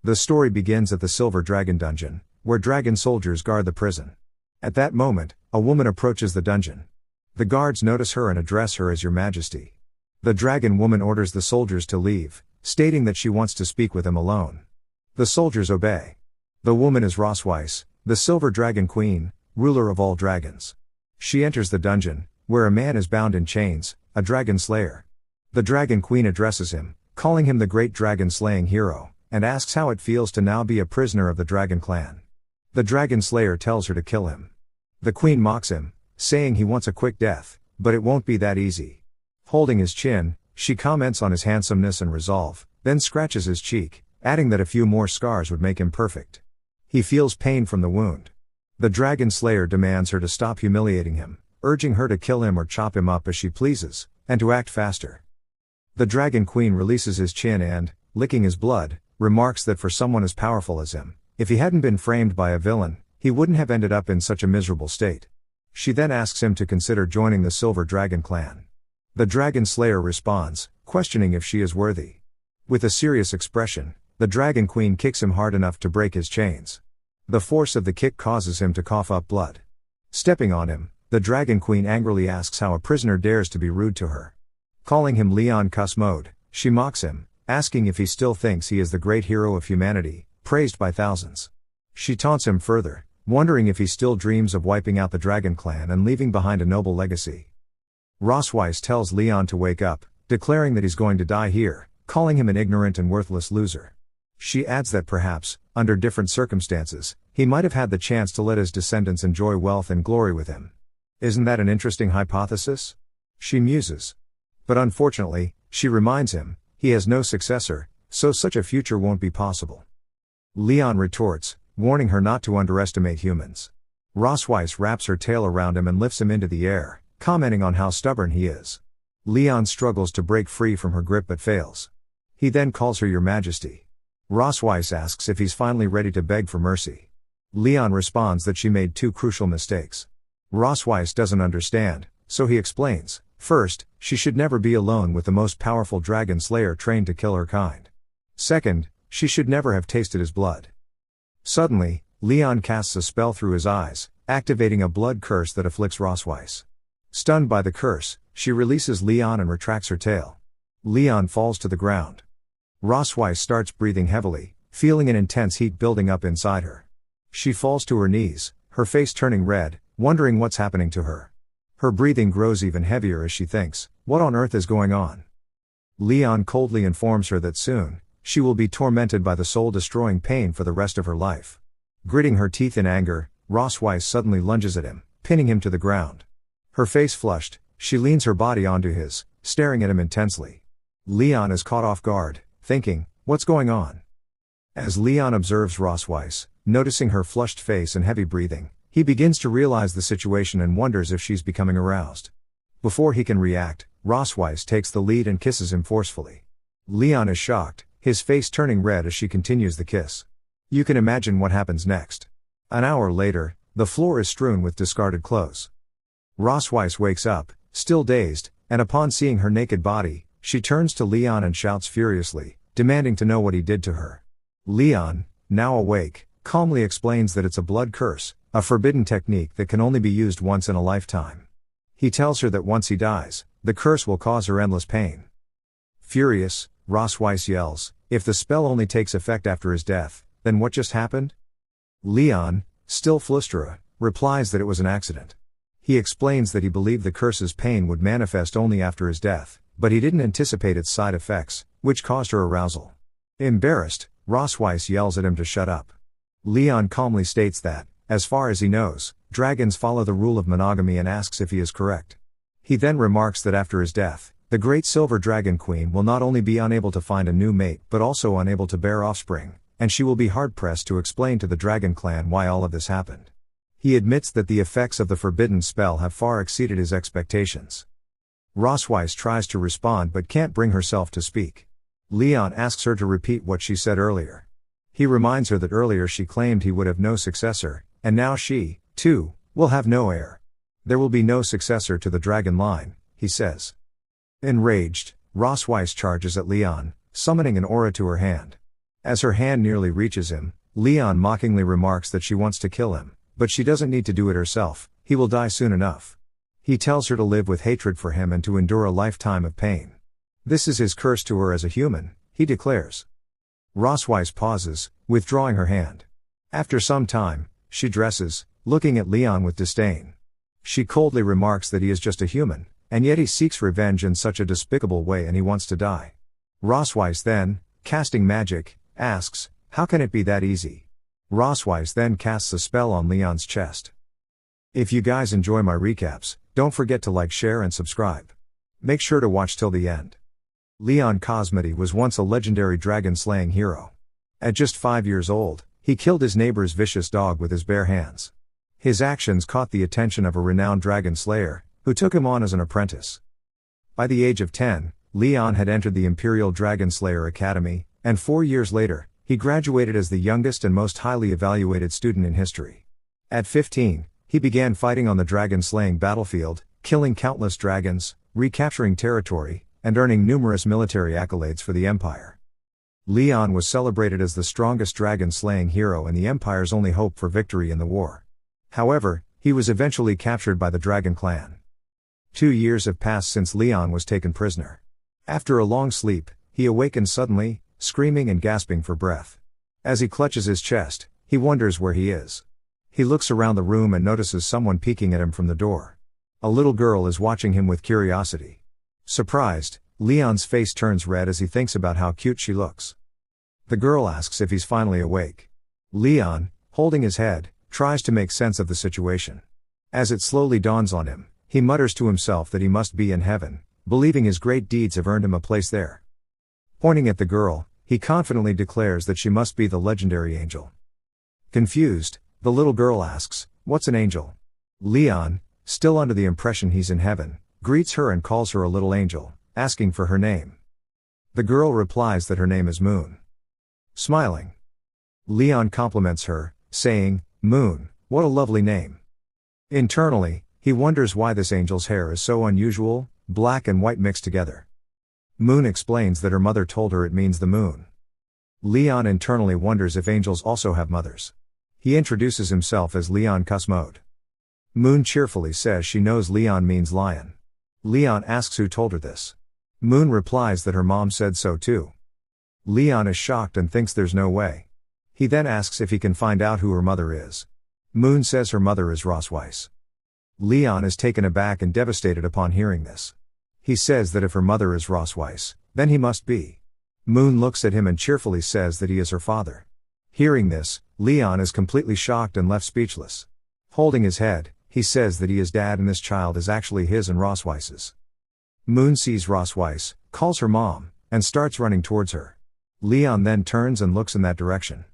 The story begins at the Silver Dragon Dungeon, where dragon soldiers guard the prison. At that moment, a woman approaches the dungeon. The guards notice her and address her as Your Majesty. The dragon woman orders the soldiers to leave, stating that she wants to speak with him alone. The soldiers obey. The woman is Rosweiss, the Silver Dragon Queen, ruler of all dragons. She enters the dungeon, where a man is bound in chains, a dragon slayer. The Dragon Queen addresses him, calling him the great dragon-slaying hero, and asks how it feels to now be a prisoner of the dragon clan. The dragon slayer tells her to kill him. The queen mocks him, saying he wants a quick death, but it won't be that easy. Holding his chin, she comments on his handsomeness and resolve, then scratches his cheek, adding that a few more scars would make him perfect. He feels pain from the wound. The dragon slayer demands her to stop humiliating him, urging her to kill him or chop him up as she pleases, and to act faster. The dragon queen releases his chin and, licking his blood, remarks that for someone as powerful as him, if he hadn't been framed by a villain, he wouldn't have ended up in such a miserable state. She then asks him to consider joining the Silver Dragon clan. The dragon slayer responds, questioning if she is worthy. With a serious expression, the dragon queen kicks him hard enough to break his chains. The force of the kick causes him to cough up blood. Stepping on him, the dragon queen angrily asks how a prisoner dares to be rude to her. Calling him Leon Cuss Mode, she mocks him, asking if he still thinks he is the great hero of humanity, praised by thousands. She taunts him further, wondering if he still dreams of wiping out the dragon clan and leaving behind a noble legacy. Rosweiss tells Leon to wake up, declaring that he's going to die here, calling him an ignorant and worthless loser. She adds that perhaps, under different circumstances, he might have had the chance to let his descendants enjoy wealth and glory with him. Isn't that an interesting hypothesis? She muses. But unfortunately, she reminds him, he has no successor, so such a future won't be possible. Leon retorts, warning her not to underestimate humans. Rosweiss wraps her tail around him and lifts him into the air, commenting on how stubborn he is. Leon struggles to break free from her grip but fails. He then calls her Your Majesty. Rosweiss asks if he's finally ready to beg for mercy. Leon responds that she made two crucial mistakes. Rosweiss doesn't understand, so he explains. First, she should never be alone with the most powerful dragon slayer trained to kill her kind. Second, she should never have tasted his blood. Suddenly, Leon casts a spell through his eyes, activating a blood curse that afflicts Rosweiss. Stunned by the curse, she releases Leon and retracts her tail. Leon falls to the ground. Rosweiss starts breathing heavily, feeling an intense heat building up inside her. She falls to her knees, her face turning red, wondering what's happening to her. Her breathing grows even heavier as she thinks, what on earth is going on? Leon coldly informs her that soon, she will be tormented by the soul-destroying pain for the rest of her life. Gritting her teeth in anger, Rosweiss suddenly lunges at him, pinning him to the ground. Her face flushed, she leans her body onto his, staring at him intensely. Leon is caught off guard, thinking, what's going on? As Leon observes Rosweiss, noticing her flushed face and heavy breathing, he begins to realize the situation and wonders if she's becoming aroused. Before he can react, Rosweiss takes the lead and kisses him forcefully. Leon is shocked, his face turning red as she continues the kiss. You can imagine what happens next. An hour later, the floor is strewn with discarded clothes. Rosweiss wakes up, still dazed, and upon seeing her naked body, she turns to Leon and shouts furiously, demanding to know what he did to her. Leon, now awake, calmly explains that it's a blood curse, a forbidden technique that can only be used once in a lifetime. He tells her that once he dies, the curse will cause her endless pain. Furious, Rosweiss yells, if the spell only takes effect after his death, then what just happened? Leon, still flustered, replies that it was an accident. He explains that he believed the curse's pain would manifest only after his death, but he didn't anticipate its side effects, which caused her arousal. Embarrassed, Rosweiss yells at him to shut up. Leon calmly states that, as far as he knows, dragons follow the rule of monogamy and asks if he is correct. He then remarks that after his death, the great Silver Dragon Queen will not only be unable to find a new mate but also unable to bear offspring, and she will be hard-pressed to explain to the Dragon Clan why all of this happened. He admits that the effects of the forbidden spell have far exceeded his expectations. Rosweiss tries to respond but can't bring herself to speak. Leon asks her to repeat what she said earlier. He reminds her that earlier she claimed he would have no successor, and now she, too, will have no heir. There will be no successor to the dragon line, he says. Enraged, Rosweiss charges at Leon, summoning an aura to her hand. As her hand nearly reaches him, Leon mockingly remarks that she wants to kill him, but she doesn't need to do it herself, he will die soon enough. He tells her to live with hatred for him and to endure a lifetime of pain. This is his curse to her as a human, he declares. Rosweiss pauses, withdrawing her hand. After some time, she dresses, looking at Leon with disdain. She coldly remarks that he is just a human, and yet he seeks revenge in such a despicable way and he wants to die. Rosweiss then, casting magic, asks, how can it be that easy? Rosweiss then casts a spell on Leon's chest. If you guys enjoy my recaps, don't forget to like, share and subscribe. Make sure to watch till the end. Leon Cosmety was once a legendary dragon-slaying hero. At just 5 years old, he killed his neighbor's vicious dog with his bare hands. His actions caught the attention of a renowned dragon slayer, who took him on as an apprentice. By the age of 10, Leon had entered the Imperial Dragon Slayer Academy, and 4 years later, he graduated as the youngest and most highly evaluated student in history. At 15, he began fighting on the dragon-slaying battlefield, killing countless dragons, recapturing territory, and earning numerous military accolades for the Empire. Leon was celebrated as the strongest dragon-slaying hero and the Empire's only hope for victory in the war. However, he was eventually captured by the Dragon Clan. 2 years have passed since Leon was taken prisoner. After a long sleep, he awakens suddenly, screaming and gasping for breath. As he clutches his chest, he wonders where he is. He looks around the room and notices someone peeking at him from the door. A little girl is watching him with curiosity. Surprised, Leon's face turns red as he thinks about how cute she looks. The girl asks if he's finally awake. Leon, holding his head, tries to make sense of the situation. As it slowly dawns on him, he mutters to himself that he must be in heaven, believing his great deeds have earned him a place there. Pointing at the girl, he confidently declares that she must be the legendary angel. Confused, the little girl asks, "What's an angel?" Leon, still under the impression he's in heaven, greets her and calls her a little angel, asking for her name. The girl replies that her name is Moon. Smiling, Leon compliments her, saying, "Moon, what a lovely name." Internally, he wonders why this angel's hair is so unusual, black and white mixed together. Moon explains that her mother told her it means the moon. Leon internally wonders if angels also have mothers. He introduces himself as Leon Cosmode. Moon cheerfully says she knows Leon means lion. Leon asks who told her this. Moon replies that her mom said so too. Leon is shocked and thinks there's no way. He then asks if he can find out who her mother is. Moon says her mother is Rosweiss. Leon is taken aback and devastated upon hearing this. He says that if her mother is Rosweiss, then he must be. Moon looks at him and cheerfully says that he is her father. Hearing this, Leon is completely shocked and left speechless. Holding his head, he says that he is dad and this child is actually his and Rosweiss's. Moon sees Rosweiss, calls her mom, and starts running towards her. Leon then turns and looks in that direction.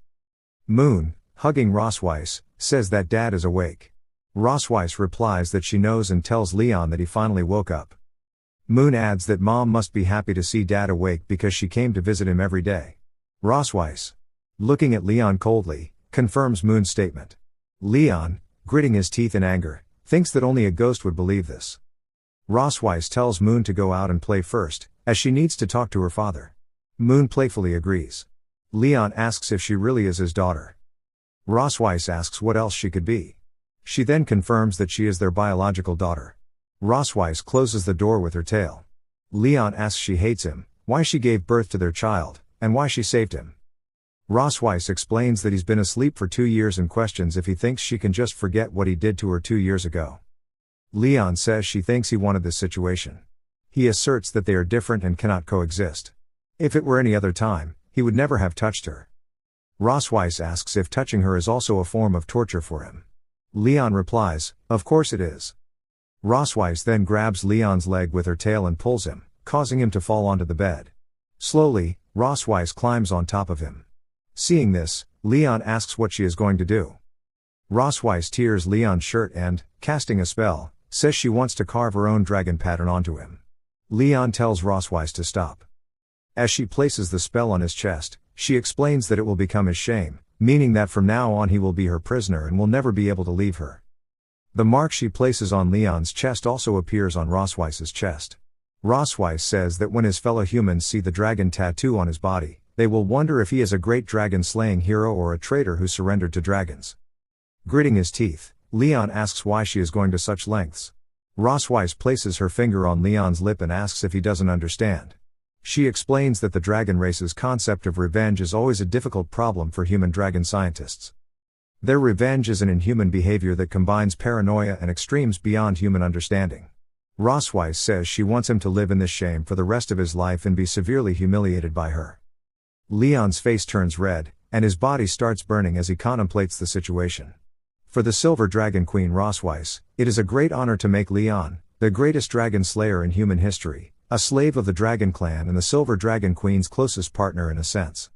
Moon, hugging Rosweiss, says that dad is awake. Rosweiss replies that she knows and tells Leon that he finally woke up. Moon adds that mom must be happy to see dad awake because she came to visit him every day. Rosweiss, looking at Leon coldly, confirms Moon's statement. Leon, gritting his teeth in anger, thinks that only a ghost would believe this. Rosweiss tells Moon to go out and play first, as she needs to talk to her father. Moon playfully agrees. Leon asks if she really is his daughter. Rosweiss asks what else she could be. She then confirms that she is their biological daughter. Rosweiss closes the door with her tail. Leon asks she hates him, why she gave birth to their child, and why she saved him. Rosweiss explains that he's been asleep for 2 years and questions if he thinks she can just forget what he did to her 2 years ago. Leon says she thinks he wanted this situation. He asserts that they are different and cannot coexist. If it were any other time, he would never have touched her. Rosweiss asks if touching her is also a form of torture for him. Leon replies, "Of course it is." Rosweiss then grabs Leon's leg with her tail and pulls him, causing him to fall onto the bed. Slowly, Rosweiss climbs on top of him. Seeing this, Leon asks what she is going to do. Rosweiss tears Leon's shirt and, casting a spell, says she wants to carve her own dragon pattern onto him. Leon tells Rosweiss to stop. As she places the spell on his chest, she explains that it will become his shame, meaning that from now on he will be her prisoner and will never be able to leave her. The mark she places on Leon's chest also appears on Rosweiss's chest. Rosweiss says that when his fellow humans see the dragon tattoo on his body, they will wonder if he is a great dragon-slaying hero or a traitor who surrendered to dragons. Gritting his teeth, Leon asks why she is going to such lengths. Rosweiss places her finger on Leon's lip and asks if he doesn't understand. She explains that the dragon race's concept of revenge is always a difficult problem for human dragon scientists. Their revenge is an inhuman behavior that combines paranoia and extremes beyond human understanding. Rosweiss says she wants him to live in this shame for the rest of his life and be severely humiliated by her. Leon's face turns red, and his body starts burning as he contemplates the situation. For the Silver Dragon Queen Rosweiss, it is a great honor to make Leon, the greatest dragon slayer in human history, a slave of the Dragon Clan and the Silver Dragon Queen's closest partner in a sense.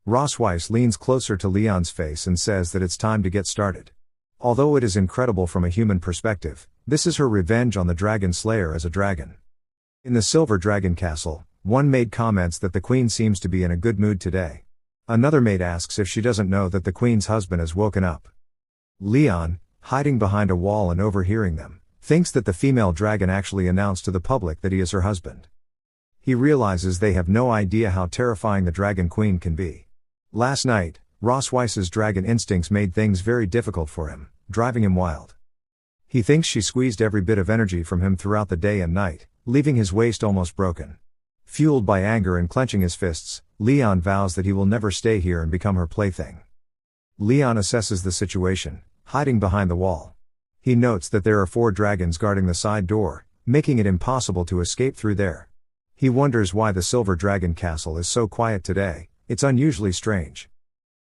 Rosweiss leans closer to Leon's face and says that it's time to get started. Although it is incredible from a human perspective, this is her revenge on the Dragon Slayer as a dragon. In the Silver Dragon Castle, one maid comments that the Queen seems to be in a good mood today. Another maid asks if she doesn't know that the Queen's husband has woken up. Leon, hiding behind a wall and overhearing them, thinks that the female dragon actually announced to the public that he is her husband. He realizes they have no idea how terrifying the Dragon Queen can be. Last night, Rosweiss's dragon instincts made things very difficult for him, driving him wild. He thinks she squeezed every bit of energy from him throughout the day and night, leaving his waist almost broken. Fueled by anger and clenching his fists, Leon vows that he will never stay here and become her plaything. Leon assesses the situation, hiding behind the wall. He notes that there are 4 dragons guarding the side door, making it impossible to escape through there. He wonders why the Silver Dragon Castle is so quiet today. It's unusually strange.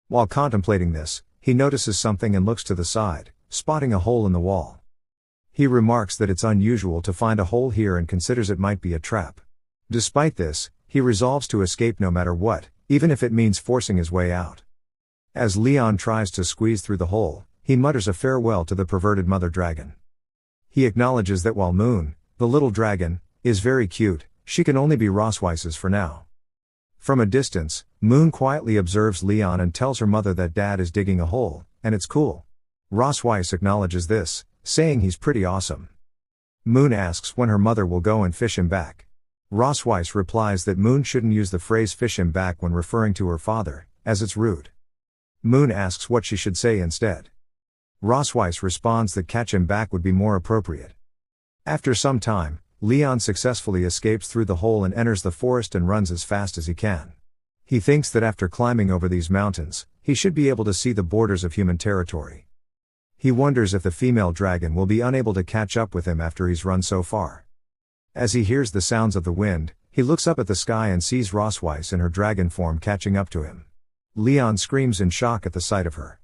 While contemplating this, he notices something and looks to the side, spotting a hole in the wall. He remarks that it's unusual to find a hole here and considers it might be a trap. Despite this, he resolves to escape no matter what, even if it means forcing his way out. As Leon tries to squeeze through the hole, he mutters a farewell to the perverted mother dragon. He acknowledges that while Moon, the little dragon, is very cute, she can only be Rosweiss's for now. From a distance, Moon quietly observes Leon and tells her mother that Dad is digging a hole, and it's cool. Rosweiss acknowledges this, saying he's pretty awesome. Moon asks when her mother will go and fish him back. Rosweiss replies that Moon shouldn't use the phrase fish him back when referring to her father, as it's rude. Moon asks what she should say instead. Rosweiss responds that catch him back would be more appropriate. After some time, Leon successfully escapes through the hole and enters the forest and runs as fast as he can. He thinks that after climbing over these mountains, he should be able to see the borders of human territory. He wonders if the female dragon will be unable to catch up with him after he's run so far. As he hears the sounds of the wind, he looks up at the sky and sees Rosweiss in her dragon form catching up to him. Leon screams in shock at the sight of her.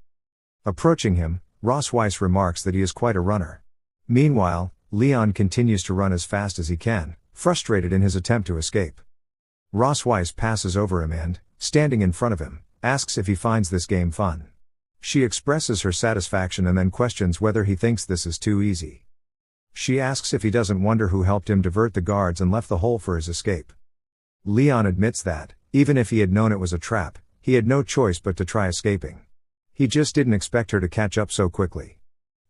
Approaching him, Rosweiss remarks that he is quite a runner. Meanwhile, Leon continues to run as fast as he can, frustrated in his attempt to escape. Rosweiss passes over him and, standing in front of him, asks if he finds this game fun. She expresses her satisfaction and then questions whether he thinks this is too easy. She asks if he doesn't wonder who helped him divert the guards and left the hole for his escape. Leon admits that, even if he had known it was a trap, he had no choice but to try escaping. He just didn't expect her to catch up so quickly.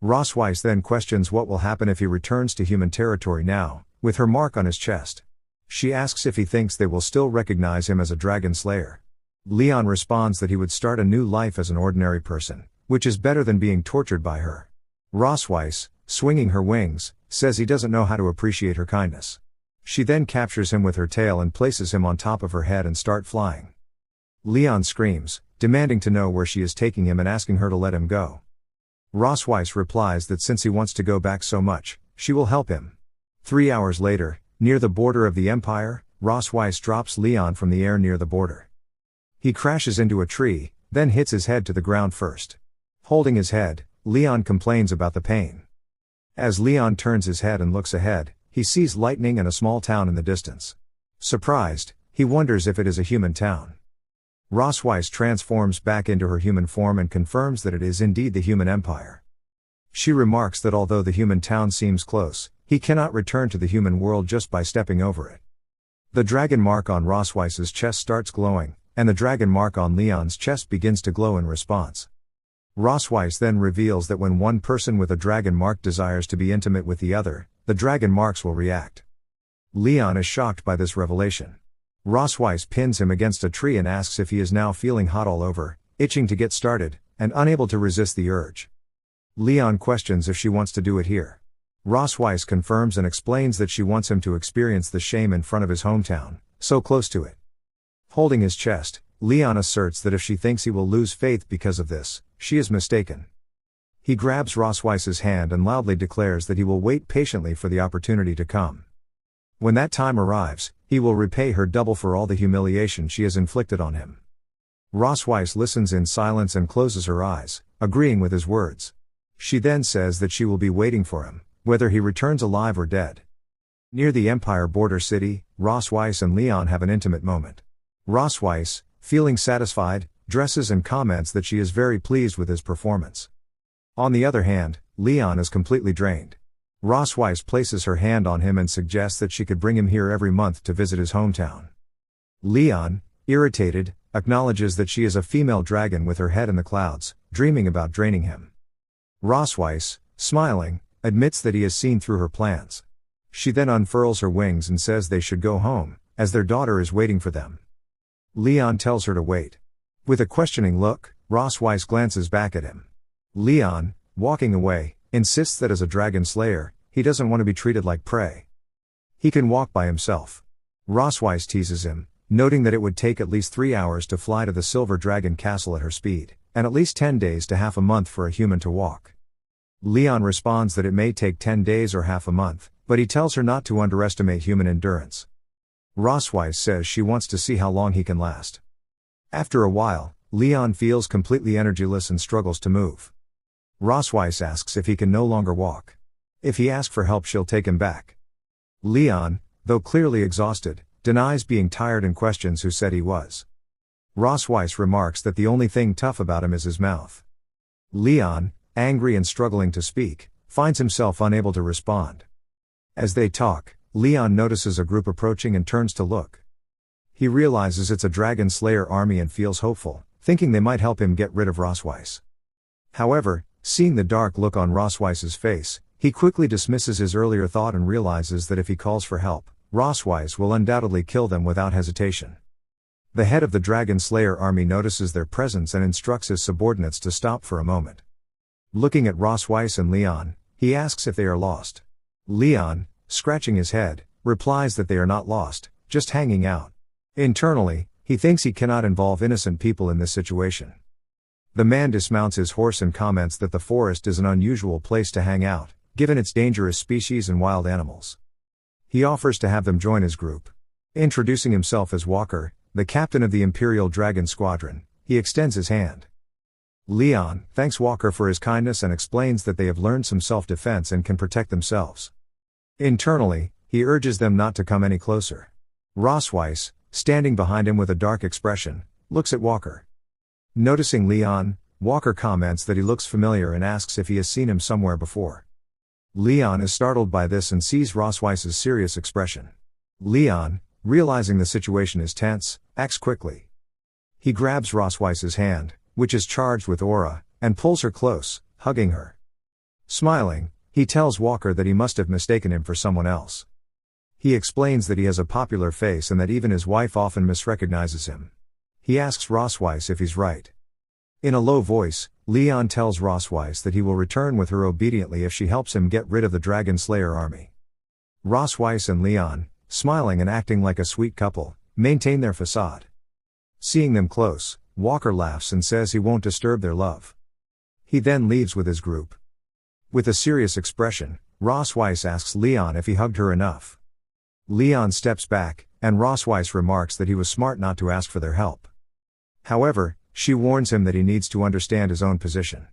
Rosweiss then questions what will happen if he returns to human territory now, with her mark on his chest. She asks if he thinks they will still recognize him as a dragon slayer. Leon responds that he would start a new life as an ordinary person, which is better than being tortured by her. Rosweiss, swinging her wings, says he doesn't know how to appreciate her kindness. She then captures him with her tail and places him on top of her head and start flying. Leon screams, demanding to know where she is taking him and asking her to let him go. Rosweiss replies that since he wants to go back so much, she will help him. 3 hours later, near the border of the Empire, Rosweiss drops Leon from the air near the border. He crashes into a tree, then hits his head to the ground first. Holding his head, Leon complains about the pain. As Leon turns his head and looks ahead, he sees lightning and a small town in the distance. Surprised, he wonders if it is a human town. Rosweiss transforms back into her human form and confirms that it is indeed the human empire. She remarks that although the human town seems close, he cannot return to the human world just by stepping over it. The dragon mark on Rosweiss's chest starts glowing, and the dragon mark on Leon's chest begins to glow in response. Rosweiss then reveals that when one person with a dragon mark desires to be intimate with the other, the dragon marks will react. Leon is shocked by this revelation. Rossweiss pins him against a tree and asks if he is now feeling hot all over, itching to get started, and unable to resist the urge. Leon questions if she wants to do it here. Rossweiss confirms and explains that she wants him to experience the shame in front of his hometown, so close to it. Holding his chest, Leon asserts that if she thinks he will lose faith because of this, she is mistaken. He grabs Rossweiss's hand and loudly declares that he will wait patiently for the opportunity to come. When that time arrives, he will repay her double for all the humiliation she has inflicted on him. Rossweiss listens in silence and closes her eyes, agreeing with his words. She then says that she will be waiting for him, whether he returns alive or dead. Near the Empire border city, Rossweiss and Leon have an intimate moment. Rossweiss, feeling satisfied, dresses and comments that she is very pleased with his performance. On the other hand, Leon is completely drained. Rossweiss places her hand on him and suggests that she could bring him here every month to visit his hometown. Leon, irritated, acknowledges that she is a female dragon with her head in the clouds, dreaming about draining him. Rossweiss, smiling, admits that he has seen through her plans. She then unfurls her wings and says they should go home, as their daughter is waiting for them. Leon tells her to wait. With a questioning look, Rossweiss glances back at him. Leon, walking away, insists that as a dragon slayer, he doesn't want to be treated like prey. He can walk by himself. Rossweiss teases him, noting that it would take at least 3 hours to fly to the Silver Dragon Castle at her speed, and at least 10 days to half a month for a human to walk. Leon responds that it may take 10 days or half a month, but he tells her not to underestimate human endurance. Rossweiss says she wants to see how long he can last. After a while, Leon feels completely energyless and struggles to move. Rossweiss asks if he can no longer walk. If he asks for help, she'll take him back. Leon, though clearly exhausted, denies being tired and questions who said he was. Rossweiss remarks that the only thing tough about him is his mouth. Leon, angry and struggling to speak, finds himself unable to respond. As they talk, Leon notices a group approaching and turns to look. He realizes it's a dragon slayer army and feels hopeful, thinking they might help him get rid of Rossweiss. However, seeing the dark look on Rossweiss's face, he quickly dismisses his earlier thought and realizes that if he calls for help, Rossweiss will undoubtedly kill them without hesitation. The head of the Dragon Slayer army notices their presence and instructs his subordinates to stop for a moment. Looking at Rossweiss and Leon, he asks if they are lost. Leon, scratching his head, replies that they are not lost, just hanging out. Internally, he thinks he cannot involve innocent people in this situation. The man dismounts his horse and comments that the forest is an unusual place to hang out, given its dangerous species and wild animals. He offers to have them join his group. Introducing himself as Walker, the captain of the Imperial Dragon Squadron, he extends his hand. Leon thanks Walker for his kindness and explains that they have learned some self-defense and can protect themselves. Internally, he urges them not to come any closer. Rossweiss, standing behind him with a dark expression, looks at Walker. Noticing Leon, Walker comments that he looks familiar and asks if he has seen him somewhere before. Leon is startled by this and sees Rossweiss's serious expression. Leon, realizing the situation is tense, acts quickly. He grabs Rossweiss's hand, which is charged with aura, and pulls her close, hugging her. Smiling, he tells Walker that he must have mistaken him for someone else. He explains that he has a popular face and that even his wife often misrecognizes him. He asks Rossweiss if he's right. In a low voice, Leon tells Rossweiss that he will return with her obediently if she helps him get rid of the Dragon Slayer army. Rossweiss and Leon, smiling and acting like a sweet couple, maintain their facade. Seeing them close, Walker laughs and says he won't disturb their love. He then leaves with his group. With a serious expression, Rossweiss asks Leon if he hugged her enough. Leon steps back, and Rossweiss remarks that he was smart not to ask for their help. However, she warns him that he needs to understand his own position.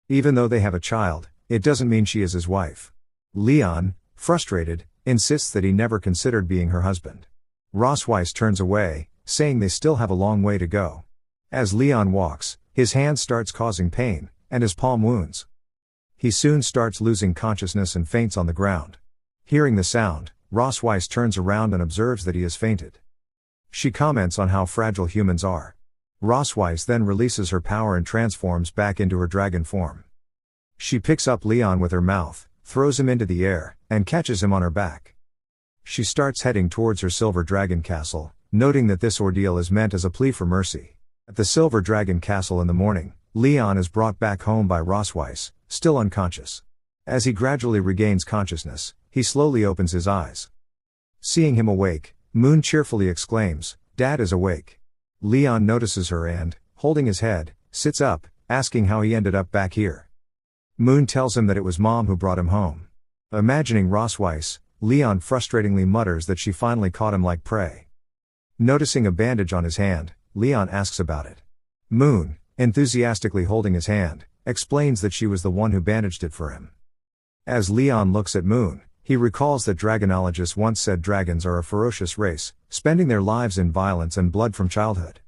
Even though they have a child, it doesn't mean she is his wife. Leon, frustrated, insists that he never considered being her husband. Rossweiss turns away, saying they still have a long way to go. As Leon walks, his hand starts causing pain, and his palm wounds. He soon starts losing consciousness and faints on the ground. Hearing the sound, Rossweiss turns around and observes that he has fainted. She comments on how fragile humans are. Rossweiss then releases her power and transforms back into her dragon form. She picks up Leon with her mouth, throws him into the air, and catches him on her back. She starts heading towards her silver dragon castle, noting that this ordeal is meant as a plea for mercy. At the Silver Dragon Castle in the morning, Leon is brought back home by Rosweiss, still unconscious. As he gradually regains consciousness, he slowly opens his eyes. Seeing him awake, Moon cheerfully exclaims, "Dad is awake." Leon notices her and, holding his head, sits up, asking how he ended up back here. Moon tells him that it was Mom who brought him home. Imagining Rosweiss, Leon frustratingly mutters that she finally caught him like prey. Noticing a bandage on his hand, Leon asks about it. Moon, enthusiastically holding his hand, explains that she was the one who bandaged it for him. As Leon looks at Moon, he recalls that dragonologists once said dragons are a ferocious race, spending their lives in violence and blood from childhood.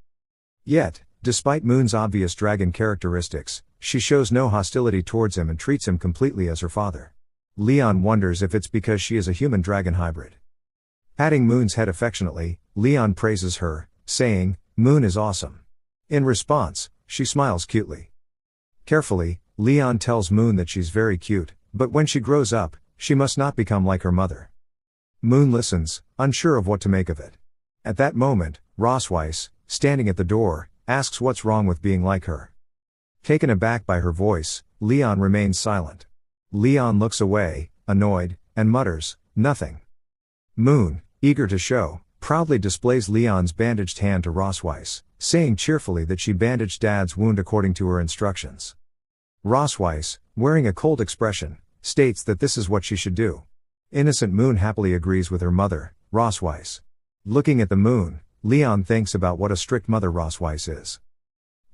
Yet, despite Moon's obvious dragon characteristics, she shows no hostility towards him and treats him completely as her father. Leon wonders if it's because she is a human-dragon hybrid. Patting Moon's head affectionately, Leon praises her, saying, "Moon is awesome." In response, she smiles cutely. Carefully, Leon tells Moon that she's very cute, but when she grows up, she must not become like her mother. Moon listens, unsure of what to make of it. At that moment, Rosweiss, standing at the door, asks what's wrong with being like her. Taken aback by her voice, Leon remains silent. Leon looks away, annoyed, and mutters, "Nothing." Moon, eager to show, proudly displays Leon's bandaged hand to Rosweiss, saying cheerfully that she bandaged Dad's wound according to her instructions. Rosweiss, wearing a cold expression, states that this is what she should do. Innocent Moon happily agrees with her mother, Rosweiss. Looking at the Moon, Leon thinks about what a strict mother Rosweiss is.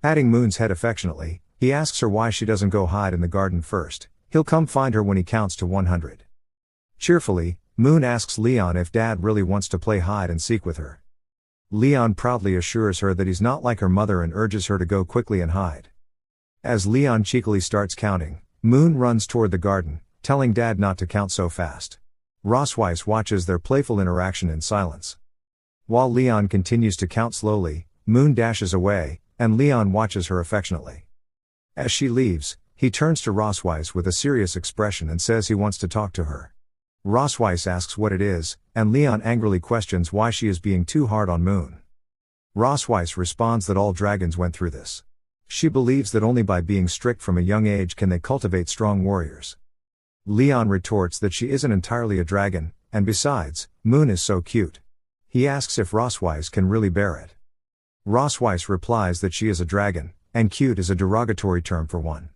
Patting Moon's head affectionately, he asks her why she doesn't go hide in the garden first. He'll come find her when he counts to 100. Cheerfully, Moon asks Leon if Dad really wants to play hide and seek with her. Leon proudly assures her that he's not like her mother and urges her to go quickly and hide. As Leon cheekily starts counting, Moon runs toward the garden, telling Dad not to count so fast. Rosweiss watches their playful interaction in silence. While Leon continues to count slowly, Moon dashes away, and Leon watches her affectionately. As she leaves, he turns to Rosweiss with a serious expression and says he wants to talk to her. Rosweiss asks what it is, and Leon angrily questions why she is being too hard on Moon. Rosweiss responds that all dragons went through this. She believes that only by being strict from a young age can they cultivate strong warriors. Leon retorts that she isn't entirely a dragon, and besides, Moon is so cute. He asks if Rosweiss can really bear it. Rosweiss replies that she is a dragon, and cute is a derogatory term for one.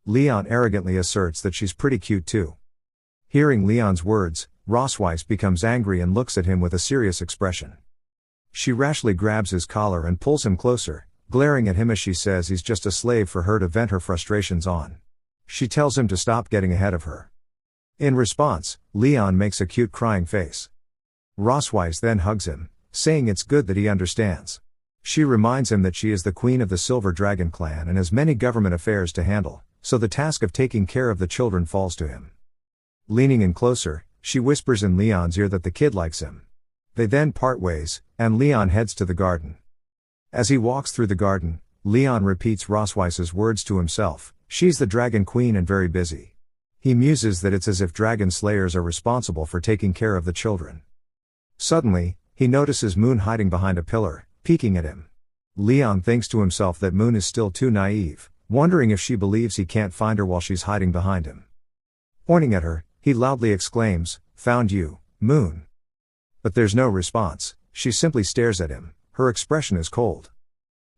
Leon arrogantly asserts that she's pretty cute too. Hearing Leon's words, Rosweiss becomes angry and looks at him with a serious expression. She rashly grabs his collar and pulls him closer, glaring at him as she says he's just a slave for her to vent her frustrations on. She tells him to stop getting ahead of her. In response, Leon makes a cute crying face. Rosweiss then hugs him, saying it's good that he understands. She reminds him that she is the queen of the Silver Dragon clan and has many government affairs to handle, so the task of taking care of the children falls to him. Leaning in closer, she whispers in Leon's ear that the kid likes him. They then part ways, and Leon heads to the garden. As he walks through the garden, Leon repeats Rosweiss's words to himself, "She's the dragon queen and very busy." He muses that it's as if dragon slayers are responsible for taking care of the children. Suddenly, he notices Moon hiding behind a pillar, peeking at him. Leon thinks to himself that Moon is still too naive, wondering if she believes he can't find her while she's hiding behind him. Pointing at her, he loudly exclaims, "Found you, Moon." But there's no response, she simply stares at him, her expression is cold.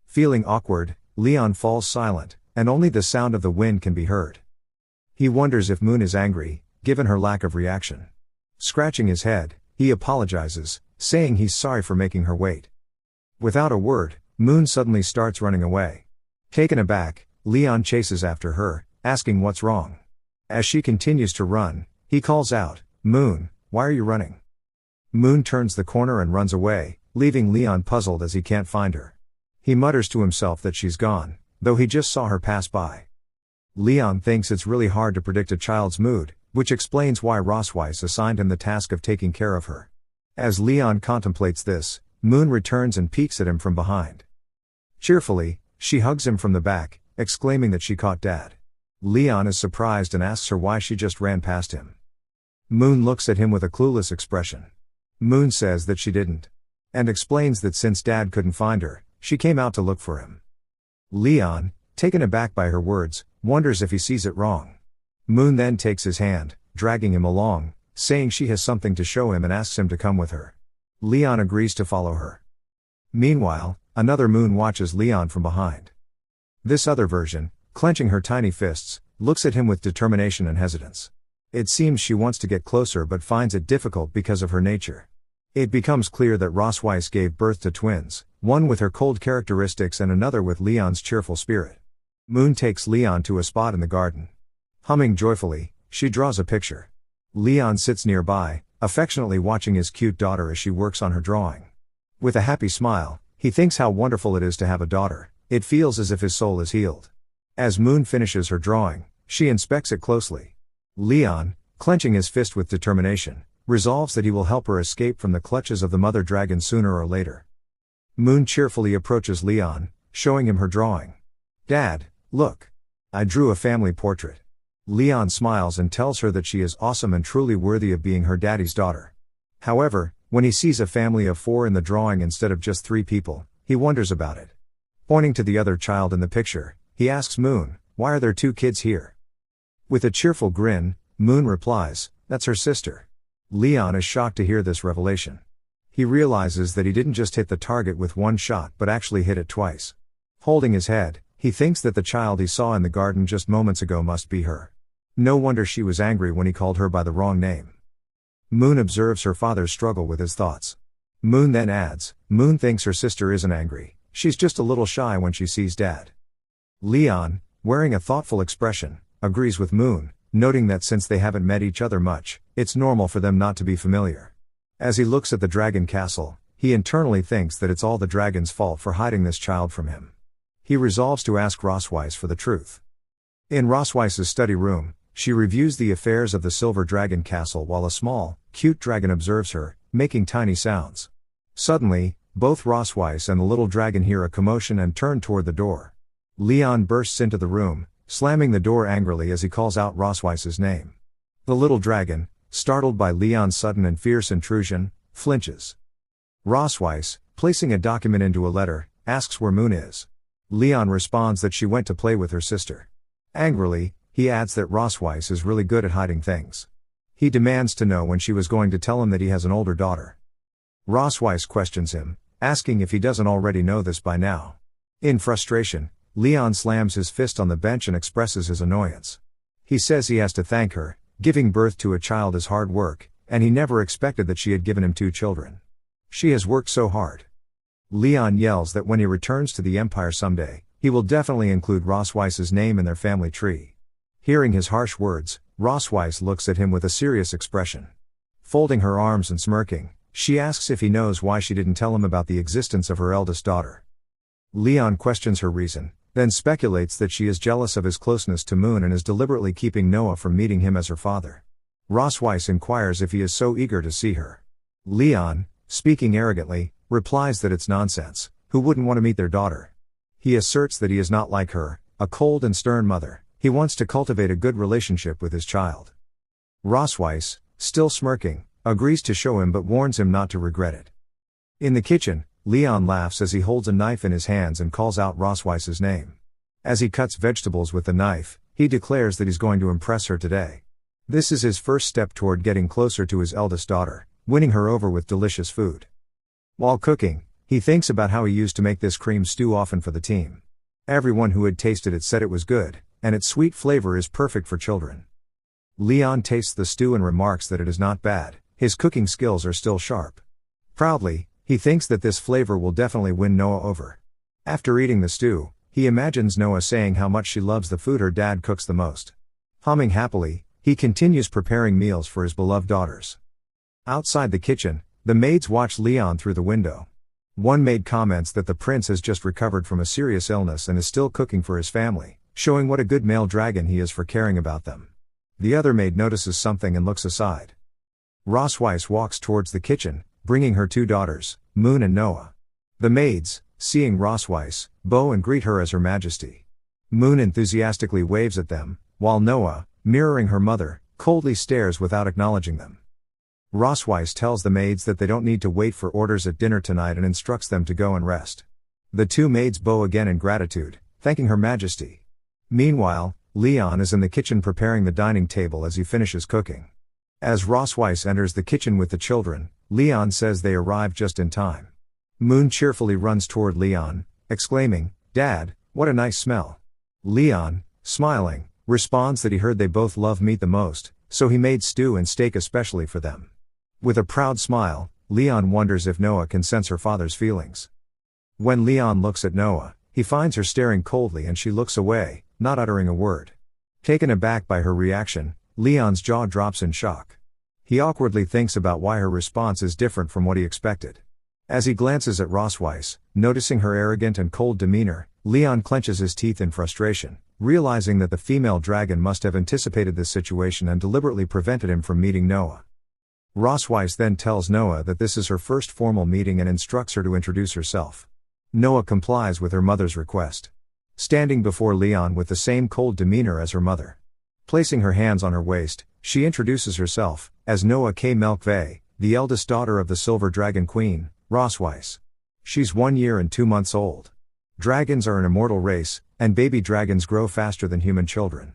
Feeling awkward, Leon falls silent, and only the sound of the wind can be heard. He wonders if Moon is angry, given her lack of reaction. Scratching his head, he apologizes, saying he's sorry for making her wait. Without a word, Moon suddenly starts running away. Taken aback, Leon chases after her, asking what's wrong. As she continues to run, he calls out, "Moon, why are you running?" Moon turns the corner and runs away, leaving Leon puzzled as he can't find her. He mutters to himself that she's gone, though he just saw her pass by. Leon thinks it's really hard to predict a child's mood, which explains why Rosweiss assigned him the task of taking care of her. As Leon contemplates this, Moon returns and peeks at him from behind. Cheerfully, she hugs him from the back, exclaiming that she caught Dad. Leon is surprised and asks her why she just ran past him. Moon looks at him with a clueless expression. Moon says that she didn't. and explains that since Dad couldn't find her, she came out to look for him. Leon, taken aback by her words, wonders if he sees it wrong. Moon then takes his hand, dragging him along, saying she has something to show him and asks him to come with her. Leon agrees to follow her. Meanwhile, another Moon watches Leon from behind. This other version, clenching her tiny fists, looks at him with determination and hesitance. It seems she wants to get closer but finds it difficult because of her nature. It becomes clear that Rossweiss gave birth to twins, one with her cold characteristics and another with Leon's cheerful spirit. Moon takes Leon to a spot in the garden. Humming joyfully, she draws a picture. Leon sits nearby, affectionately watching his cute daughter as she works on her drawing. With a happy smile, he thinks how wonderful it is to have a daughter. It feels as if his soul is healed. As Moon finishes her drawing, she inspects it closely. Leon, clenching his fist with determination, resolves that he will help her escape from the clutches of the mother dragon sooner or later. Moon cheerfully approaches Leon, showing him her drawing. "Dad, look. I drew a family portrait." Leon smiles and tells her that she is awesome and truly worthy of being her daddy's daughter. However, when he sees a family of 4 in the drawing instead of just 3 people, he wonders about it. Pointing to the other child in the picture, he asks Moon, "Why are there 2 kids here?" With a cheerful grin, Moon replies, "That's her sister." Leon is shocked to hear this revelation. He realizes that he didn't just hit the target with 1 shot but actually hit it twice. Holding his head, he thinks that the child he saw in the garden just moments ago must be her. No wonder she was angry when he called her by the wrong name. Moon observes her father's struggle with his thoughts. Moon then adds, Moon thinks her sister isn't angry, she's just a little shy when she sees Dad. Leon, wearing a thoughtful expression, agrees with Moon, noting that since they haven't met each other much, it's normal for them not to be familiar. As he looks at the dragon castle, he internally thinks that it's all the dragon's fault for hiding this child from him. He resolves to ask Rossweiss for the truth. In Rossweiss's study room, she reviews the affairs of the silver dragon castle while a small, cute dragon observes her, making tiny sounds. Suddenly, both Rossweiss and the little dragon hear a commotion and turn toward the door. Leon bursts into the room, slamming the door angrily as he calls out Rossweiss's name. The little dragon, startled by Leon's sudden and fierce intrusion, flinches. Rossweiss, placing a document into a letter, asks where Moon is. Leon responds that she went to play with her sister. Angrily, he adds that Rossweiss is really good at hiding things. He demands to know when she was going to tell him that he has an older daughter. Rossweiss questions him, asking if he doesn't already know this by now. In frustration, Leon slams his fist on the bench and expresses his annoyance. He says he has to thank her, giving birth to a child is hard work, and he never expected that she had given him 2 children. She has worked so hard. Leon yells that when he returns to the Empire someday, he will definitely include Rossweiss's name in their family tree. Hearing his harsh words, Rossweiss looks at him with a serious expression. Folding her arms and smirking, she asks if he knows why she didn't tell him about the existence of her eldest daughter. Leon questions her reason, then speculates that she is jealous of his closeness to Moon and is deliberately keeping Noah from meeting him as her father. Rossweiss inquires if he is so eager to see her. Leon, speaking arrogantly, replies that it's nonsense, who wouldn't want to meet their daughter? He asserts that he is not like her, a cold and stern mother, he wants to cultivate a good relationship with his child. Rossweiss, still smirking, agrees to show him but warns him not to regret it. In the kitchen, Leon laughs as he holds a knife in his hands and calls out Rossweiss's name. As he cuts vegetables with the knife, he declares that he's going to impress her today. This is his first step toward getting closer to his eldest daughter, winning her over with delicious food. While cooking, he thinks about how he used to make this cream stew often for the team. Everyone who had tasted it said it was good, and its sweet flavor is perfect for children. Leon tastes the stew and remarks that it is not bad, his cooking skills are still sharp. Proudly, he thinks that this flavor will definitely win Noah over. After eating the stew, he imagines Noah saying how much she loves the food her dad cooks the most. Humming happily, he continues preparing meals for his beloved daughters. Outside the kitchen, the maids watch Leon through the window. One maid comments that the prince has just recovered from a serious illness and is still cooking for his family, showing what a good male dragon he is for caring about them. The other maid notices something and looks aside. Rossweiss walks towards the kitchen, bringing her 2 daughters, Moon and Noah. The maids, seeing Rossweiss, bow and greet her as Her Majesty. Moon enthusiastically waves at them, while Noah, mirroring her mother, coldly stares without acknowledging them. Rossweiss tells the maids that they don't need to wait for orders at dinner tonight and instructs them to go and rest. The two maids bow again in gratitude, thanking Her Majesty. Meanwhile, Leon is in the kitchen preparing the dining table as he finishes cooking. As Rossweiss enters the kitchen with the children, Leon says they arrived just in time. Moon cheerfully runs toward Leon, exclaiming, "Dad, what a nice smell." Leon, smiling, responds that he heard they both love meat the most, so he made stew and steak especially for them. With a proud smile, Leon wonders if Noah can sense her father's feelings. When Leon looks at Noah, he finds her staring coldly and she looks away, not uttering a word. Taken aback by her reaction, Leon's jaw drops in shock. He awkwardly thinks about why her response is different from what he expected. As he glances at Rossweiss, noticing her arrogant and cold demeanor, Leon clenches his teeth in frustration, realizing that the female dragon must have anticipated this situation and deliberately prevented him from meeting Noah. Rossweiss then tells Noah that this is her first formal meeting and instructs her to introduce herself. Noah complies with her mother's request. Standing before Leon with the same cold demeanor as her mother. Placing her hands on her waist, she introduces herself as Noah K. Melkveh, the eldest daughter of the Silver Dragon Queen, Rossweiss. She's 1 year and 2 months old. Dragons are an immortal race, and baby dragons grow faster than human children.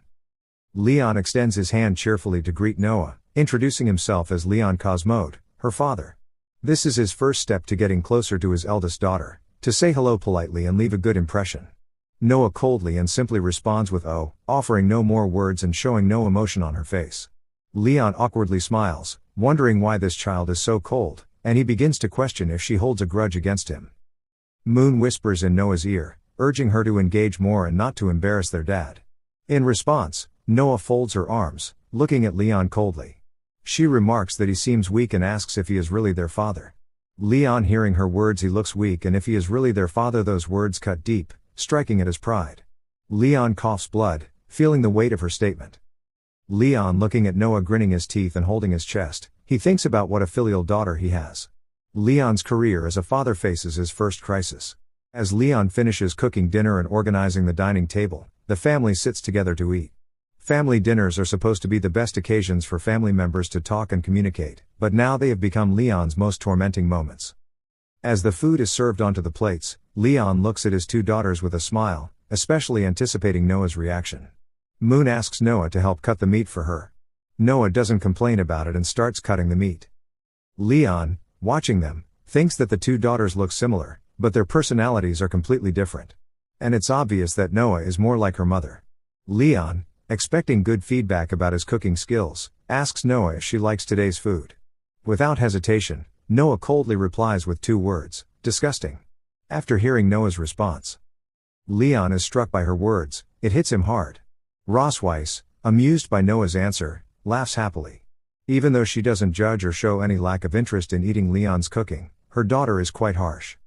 Leon extends his hand cheerfully to greet Noah, introducing himself as Leon Cosmode, her father. This is his first step to getting closer to his eldest daughter, to say hello politely and leave a good impression. Noah coldly and simply responds with "oh," offering no more words and showing no emotion on her face. Leon awkwardly smiles, wondering why this child is so cold, and he begins to question if she holds a grudge against him. Moon whispers in Noah's ear, urging her to engage more and not to embarrass their dad. In response, Noah folds her arms, looking at Leon coldly. She remarks that he seems weak and asks if he is really their father. Leon, hearing her words, he looks weak, and if he is really their father, those words cut deep, striking at his pride. Leon coughs blood, feeling the weight of her statement. Leon, looking at Noah grinning his teeth and holding his chest, he thinks about what a filial daughter he has. Leon's career as a father faces his first crisis. As Leon finishes cooking dinner and organizing the dining table, the family sits together to eat. Family dinners are supposed to be the best occasions for family members to talk and communicate, but now they have become Leon's most tormenting moments. As the food is served onto the plates, Leon looks at his two daughters with a smile, especially anticipating Noah's reaction. Moon asks Noah to help cut the meat for her. Noah doesn't complain about it and starts cutting the meat. Leon, watching them, thinks that the two daughters look similar, but their personalities are completely different. And it's obvious that Noah is more like her mother. Leon, expecting good feedback about his cooking skills, asks Noah if she likes today's food. Without hesitation, Noah coldly replies with 2 words, "disgusting." After hearing Noah's response, Leon is struck by her words, it hits him hard. Rossweiss, amused by Noah's answer, laughs happily. Even though she doesn't judge or show any lack of interest in eating Leon's cooking, her daughter is quite harsh.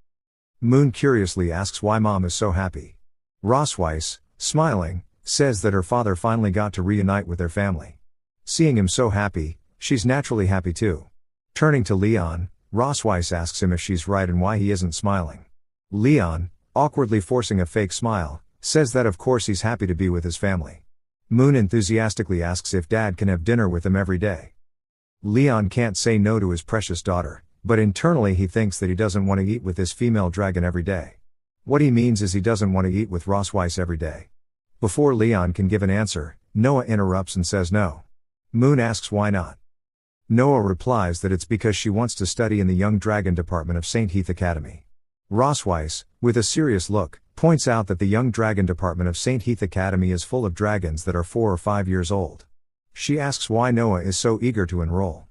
Moon curiously asks why Mom is so happy. Rossweiss, smiling, says that her father finally got to reunite with their family. Seeing him so happy, she's naturally happy too. Turning to Leon, Rossweiss asks him if she's right and why he isn't smiling. Leon, awkwardly forcing a fake smile, says that of course he's happy to be with his family. Moon enthusiastically asks if Dad can have dinner with him every day. Leon can't say no to his precious daughter, but internally he thinks that he doesn't want to eat with this female dragon every day. What he means is he doesn't want to eat with Rossweiss every day. Before Leon can give an answer, Noah interrupts and says no. Moon asks why not. Noah replies that it's because she wants to study in the Young Dragon Department of St. Heath Academy. Rossweiss, with a serious look, points out that the Young Dragon Department of St. Heath Academy is full of dragons that are 4 or 5 years old. She asks why Noah is so eager to enroll.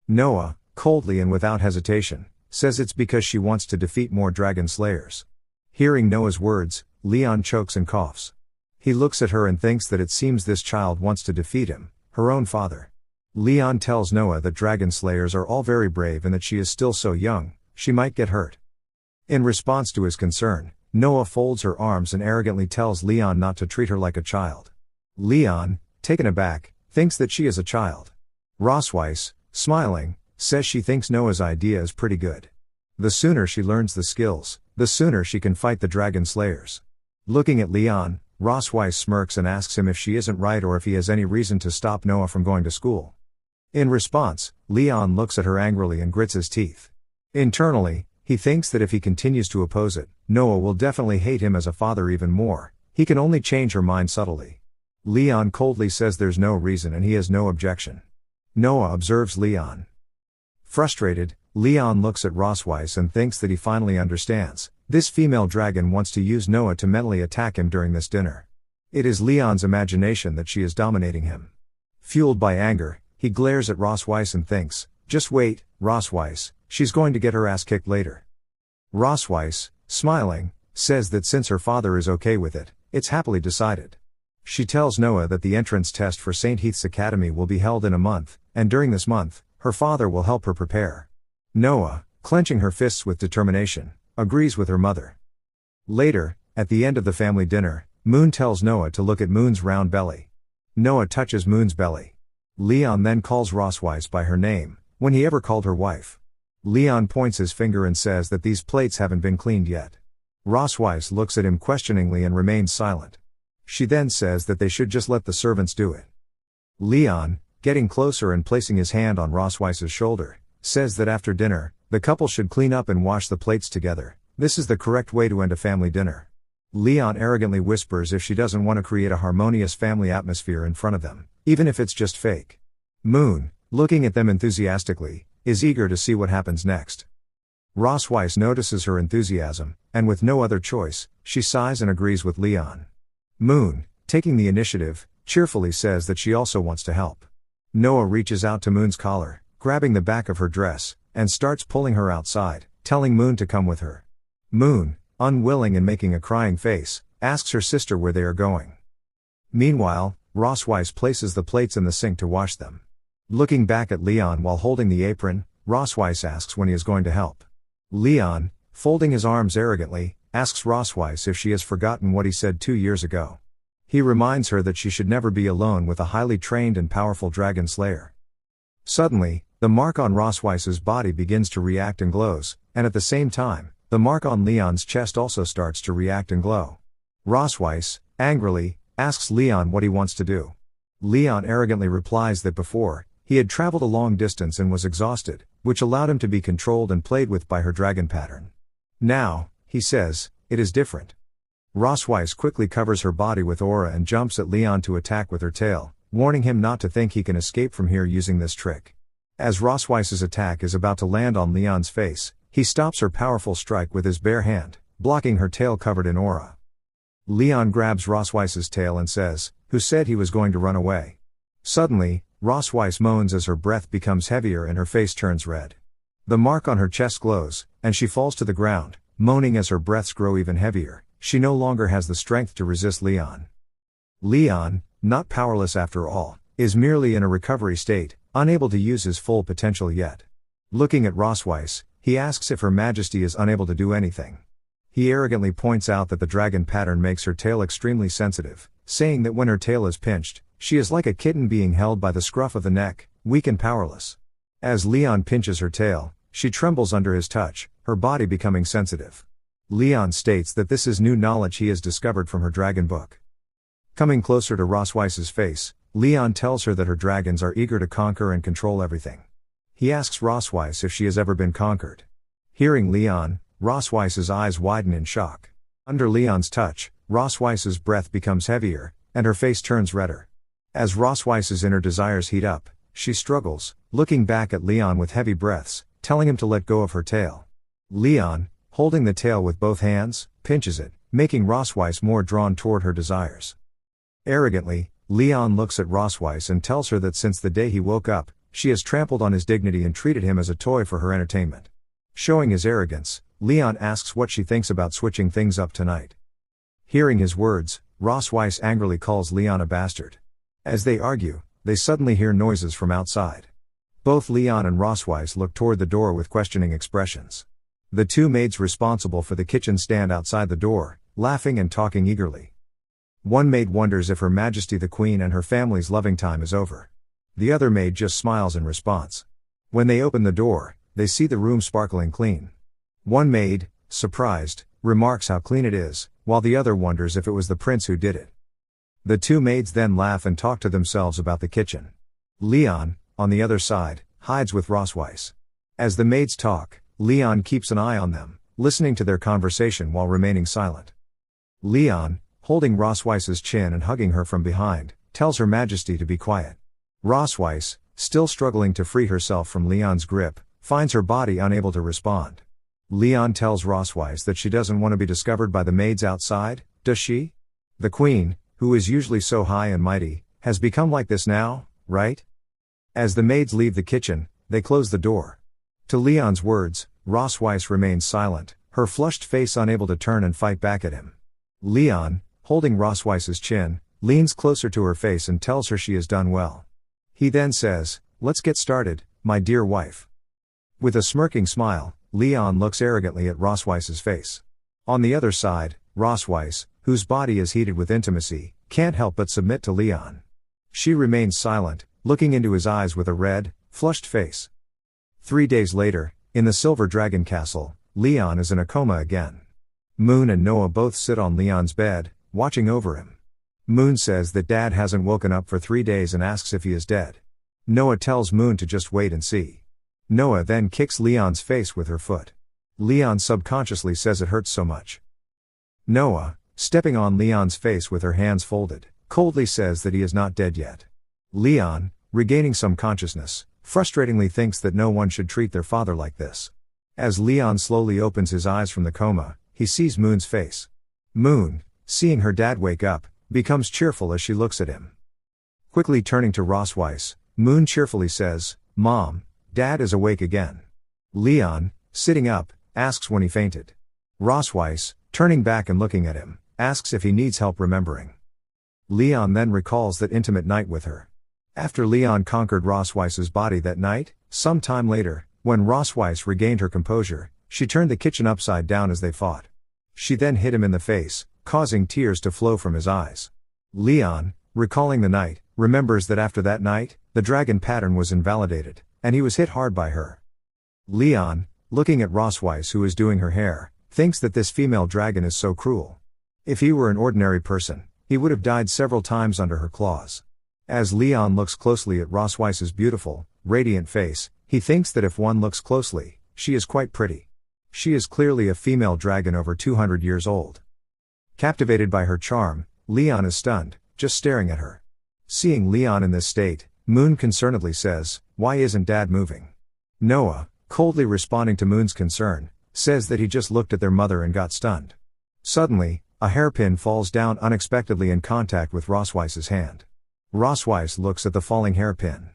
Noah, coldly and without hesitation, says it's because she wants to defeat more dragon slayers. Hearing Noah's words, Leon chokes and coughs. He looks at her and thinks that it seems this child wants to defeat him, her own father. Leon tells Noah that dragon slayers are all very brave and that she is still so young, she might get hurt. In response to his concern, Noah folds her arms and arrogantly tells Leon not to treat her like a child. Leon, taken aback, thinks that she is a child. Rossweiss, smiling, says she thinks Noah's idea is pretty good. The sooner she learns the skills, the sooner she can fight the dragon slayers. Looking at Leon, Rossweiss smirks and asks him if she isn't right or if he has any reason to stop Noah from going to school. In response, Leon looks at her angrily and grits his teeth. Internally, he thinks that if he continues to oppose it, Noah will definitely hate him as a father even more. He can only change her mind subtly. Leon coldly says there's no reason and he has no objection. Noah observes Leon. Frustrated, Leon looks at Rosweiss and thinks that he finally understands. This female dragon wants to use Noah to mentally attack him during this dinner. It is Leon's imagination that she is dominating him. Fueled by anger, he glares at Rosweiss and thinks, just wait, Rosweiss, she's going to get her ass kicked later. Rosweiss, smiling, says that since her father is okay with it, it's happily decided. She tells Noah that the entrance test for St. Heath's Academy will be held in a month, and during this month, her father will help her prepare. Noah, clenching her fists with determination, agrees with her mother. Later, at the end of the family dinner, Moon tells Noah to look at Moon's round belly. Noah touches Moon's belly. Leon then calls Rosweiss by her name, when he ever called her wife. Leon points his finger and says that these plates haven't been cleaned yet. Rosweiss looks at him questioningly and remains silent. She then says that they should just let the servants do it. Leon, getting closer and placing his hand on Rosweiss's shoulder, says that after dinner, the couple should clean up and wash the plates together. This is the correct way to end a family dinner. Leon arrogantly whispers if she doesn't want to create a harmonious family atmosphere in front of them, even if it's just fake. Moon, looking at them enthusiastically, is eager to see what happens next. Rosweiss notices her enthusiasm, and with no other choice, she sighs and agrees with Leon. Moon, taking the initiative, cheerfully says that she also wants to help. Noah reaches out to Moon's collar, grabbing the back of her dress, and starts pulling her outside, telling Moon to come with her. Moon, unwilling and making a crying face, asks her sister where they are going. Meanwhile, Rosweiss places the plates in the sink to wash them. Looking back at Leon while holding the apron, Rosweiss asks when he is going to help. Leon, folding his arms arrogantly, asks Rosweiss if she has forgotten what he said 2 years ago. He reminds her that she should never be alone with a highly trained and powerful dragon slayer. Suddenly, the mark on Rosweiss's body begins to react and glows, and at the same time, the mark on Leon's chest also starts to react and glow. Rosweiss, angrily, asks Leon what he wants to do. Leon arrogantly replies that before, he had traveled a long distance and was exhausted, which allowed him to be controlled and played with by her dragon pattern. Now, he says, it is different. Rosweiss quickly covers her body with aura and jumps at Leon to attack with her tail, warning him not to think he can escape from here using this trick. As Rosweiss's attack is about to land on Leon's face, he stops her powerful strike with his bare hand, blocking her tail covered in aura. Leon grabs Rosweiss's tail and says, "Who said he was going to run away?" Suddenly, Rosweiss moans as her breath becomes heavier and her face turns red. The mark on her chest glows, and she falls to the ground, moaning as her breaths grow even heavier. She no longer has the strength to resist Leon. Leon, not powerless after all, is merely in a recovery state, unable to use his full potential yet. Looking at Rosweiss, he asks if Her Majesty is unable to do anything. He arrogantly points out that the dragon pattern makes her tail extremely sensitive, saying that when her tail is pinched, she is like a kitten being held by the scruff of the neck, weak and powerless. As Leon pinches her tail, she trembles under his touch, her body becoming sensitive. Leon states that this is new knowledge he has discovered from her dragon book. Coming closer to Rosweiss's face, Leon tells her that her dragons are eager to conquer and control everything. He asks Rosweiss if she has ever been conquered. Hearing Leon, Rosweiss's eyes widen in shock. Under Leon's touch, Rosweiss's breath becomes heavier, and her face turns redder. As Rosweiss's inner desires heat up, she struggles, looking back at Leon with heavy breaths, telling him to let go of her tail. Leon, holding the tail with both hands, pinches it, making Rosweiss more drawn toward her desires. Arrogantly, Leon looks at Rosweiss and tells her that since the day he woke up, she has trampled on his dignity and treated him as a toy for her entertainment. Showing his arrogance, Leon asks what she thinks about switching things up tonight. Hearing his words, Rosweiss angrily calls Leon a bastard. As they argue, they suddenly hear noises from outside. Both Leon and Rosweiss look toward the door with questioning expressions. The two maids responsible for the kitchen stand outside the door, laughing and talking eagerly. One maid wonders if Her Majesty the Queen and her family's loving time is over. The other maid just smiles in response. When they open the door, they see the room sparkling clean. One maid, surprised, remarks how clean it is, while the other wonders if it was the prince who did it. The two maids then laugh and talk to themselves about the kitchen. Leon, on the other side, hides with Rossweiss. As the maids talk, Leon keeps an eye on them, listening to their conversation while remaining silent. Leon, holding Rossweiss's chin and hugging her from behind, tells Her Majesty to be quiet. Rossweiss, still struggling to free herself from Leon's grip, finds her body unable to respond. Leon tells Rossweiss that she doesn't want to be discovered by the maids outside, does she? The queen, who is usually so high and mighty, has become like this now, right? As the maids leave the kitchen, they close the door. To Leon's words, Rossweiss remains silent, her flushed face unable to turn and fight back at him. Leon, holding Rossweiss's chin, leans closer to her face and tells her she has done well. He then says, "Let's get started, my dear wife." With a smirking smile, Leon looks arrogantly at Rossweiss's face. On the other side, Rossweiss, whose body is heated with intimacy, can't help but submit to Leon. She remains silent, looking into his eyes with a red, flushed face. 3 days later, in the Silver Dragon Castle, Leon is in a coma again. Moon and Noah both sit on Leon's bed, watching over him. Moon says that Dad hasn't woken up for 3 days and asks if he is dead. Noah tells Moon to just wait and see. Noah then kicks Leon's face with her foot. Leon subconsciously says it hurts so much. Noah, stepping on Leon's face with her hands folded, coldly says that he is not dead yet. Leon, regaining some consciousness, frustratingly thinks that no one should treat their father like this. As Leon slowly opens his eyes from the coma, he sees Moon's face. Moon, seeing her dad wake up, becomes cheerful as she looks at him. Quickly turning to Rossweiss, Moon cheerfully says, "Mom, Dad is awake again." Leon, sitting up, asks when he fainted. Rossweiss, turning back and looking at him, asks if he needs help remembering. Leon then recalls that intimate night with her. After Leon conquered Rossweiss's body that night, some time later, when Rossweiss regained her composure, she turned the kitchen upside down as they fought. She then hit him in the face, causing tears to flow from his eyes. Leon, recalling the night, remembers that after that night, the dragon pattern was invalidated, and he was hit hard by her. Leon, looking at Rossweiss who is doing her hair, thinks that this female dragon is so cruel. If he were an ordinary person, he would have died several times under her claws. As Leon looks closely at Rossweiss's beautiful, radiant face, he thinks that if one looks closely, she is quite pretty. She is clearly a female dragon over 200 years old. Captivated by her charm, Leon is stunned, just staring at her. Seeing Leon in this state, Moon concernedly says, "Why isn't Dad moving?" Noah, coldly responding to Moon's concern, says that he just looked at their mother and got stunned. Suddenly, a hairpin falls down unexpectedly in contact with Rossweiss's hand. Rossweiss looks at the falling hairpin.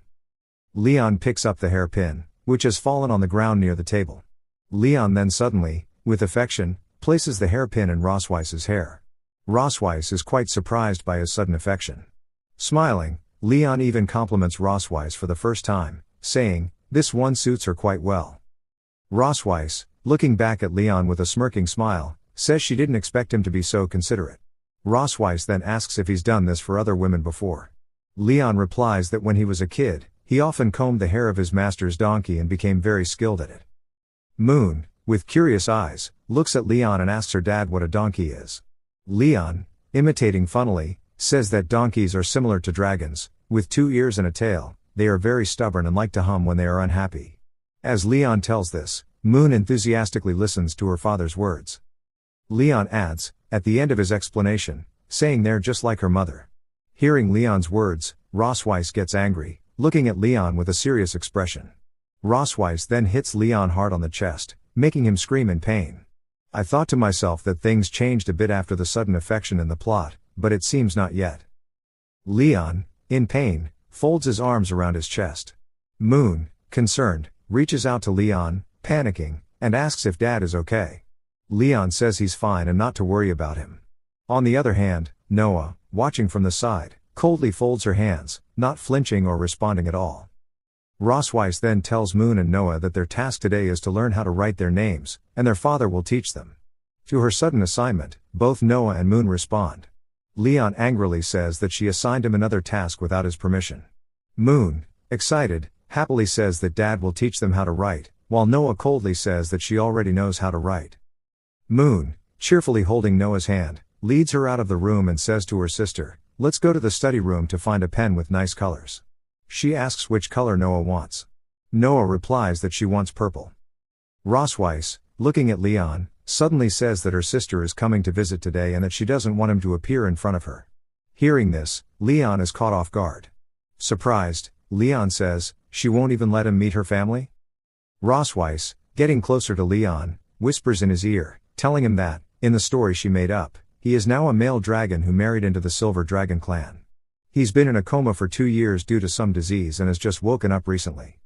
Leon picks up the hairpin, which has fallen on the ground near the table. Leon then suddenly, with affection, places the hairpin in Rossweiss's hair. Rossweiss is quite surprised by his sudden affection. Smiling, Leon even compliments Rossweiss for the first time, saying, "This one suits her quite well." Rossweiss, looking back at Leon with a smirking smile, says she didn't expect him to be so considerate. Rossweiss then asks if he's done this for other women before. Leon replies that when he was a kid, he often combed the hair of his master's donkey and became very skilled at it. Moon, with curious eyes, looks at Leon and asks her dad what a donkey is. Leon, imitating funnily, says that donkeys are similar to dragons, with 2 ears and a tail. They are very stubborn and like to hum when they are unhappy. As Leon tells this, Moon enthusiastically listens to her father's words. Leon adds, at the end of his explanation, saying they're just like her mother. Hearing Leon's words, Rossweiss gets angry, looking at Leon with a serious expression. Rossweiss then hits Leon hard on the chest, making him scream in pain. I thought to myself that things changed a bit after the sudden affection in the plot, but it seems not yet. Leon, in pain, folds his arms around his chest. Moon, concerned, reaches out to Leon, panicking, and asks if Dad is okay. Leon says he's fine and not to worry about him. On the other hand, Noah, watching from the side, coldly folds her hands, not flinching or responding at all. Rossweiss then tells Moon and Noah that their task today is to learn how to write their names, and their father will teach them. To her sudden assignment, both Noah and Moon respond. Leon angrily says that she assigned him another task without his permission. Moon, excited, happily says that Dad will teach them how to write, while Noah coldly says that she already knows how to write. Moon, cheerfully holding Noah's hand, leads her out of the room and says to her sister, "Let's go to the study room to find a pen with nice colors." She asks which color Noah wants. Noah replies that she wants purple. Rosweiss, looking at Leon, suddenly says that her sister is coming to visit today and that she doesn't want him to appear in front of her. Hearing this, Leon is caught off guard. Surprised, Leon says, she won't even let him meet her family? Rosweiss, getting closer to Leon, whispers in his ear, telling him that, in the story she made up, he is now a male dragon who married into the Silver Dragon clan. He's been in a coma for 2 years due to some disease and has just woken up recently.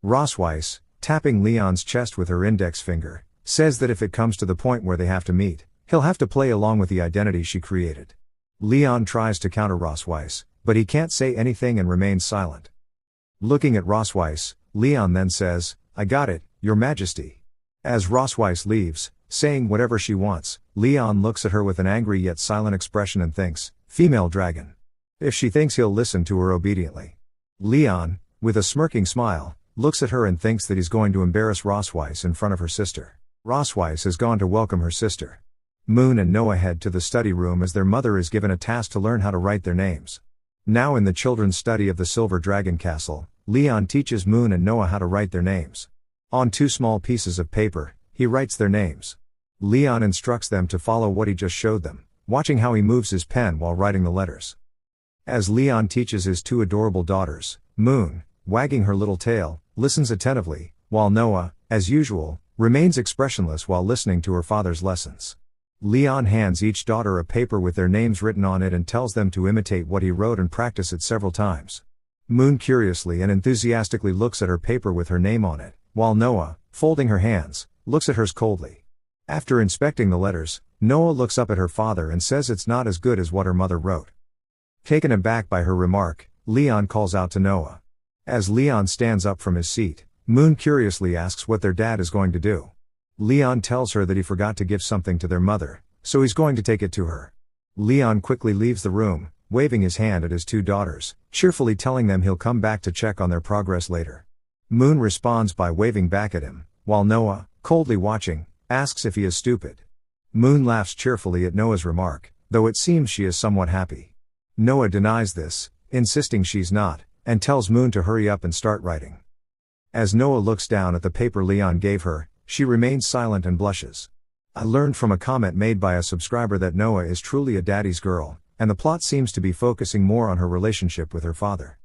Rosweiss, tapping Leon's chest with her index finger, says that if it comes to the point where they have to meet, he'll have to play along with the identity she created. Leon tries to counter Rosweiss, but he can't say anything and remains silent. Looking at Rosweiss, Leon then says, "I got it, Your Majesty." As Rosweiss leaves, saying whatever she wants, Leon looks at her with an angry yet silent expression and thinks, "Female dragon." If she thinks he'll listen to her obediently. Leon, with a smirking smile, looks at her and thinks that he's going to embarrass Rosweiss in front of her sister. Rosweiss has gone to welcome her sister. Moon and Noah head to the study room as their mother is given a task to learn how to write their names. Now in the children's study of the Silver Dragon Castle, Leon teaches Moon and Noah how to write their names. On 2 small pieces of paper, he writes their names. Leon instructs them to follow what he just showed them, watching how he moves his pen while writing the letters. As Leon teaches his 2 adorable daughters, Moon, wagging her little tail, listens attentively, while Noah, as usual, remains expressionless while listening to her father's lessons. Leon hands each daughter a paper with their names written on it and tells them to imitate what he wrote and practice it several times. Moon curiously and enthusiastically looks at her paper with her name on it, while Noah, folding her hands, looks at hers coldly. After inspecting the letters, Noah looks up at her father and says it's not as good as what her mother wrote. Taken aback by her remark, Leon calls out to Noah. As Leon stands up from his seat, Moon curiously asks what their dad is going to do. Leon tells her that he forgot to give something to their mother, so he's going to take it to her. Leon quickly leaves the room, waving his hand at his 2 daughters, cheerfully telling them he'll come back to check on their progress later. Moon responds by waving back at him, while Noah, coldly watching, asks if he is stupid. Moon laughs cheerfully at Noah's remark, though it seems she is somewhat happy. Noah denies this, insisting she's not, and tells Moon to hurry up and start writing. As Noah looks down at the paper Leon gave her, she remains silent and blushes. I learned from a comment made by a subscriber that Noah is truly a daddy's girl, and the plot seems to be focusing more on her relationship with her father.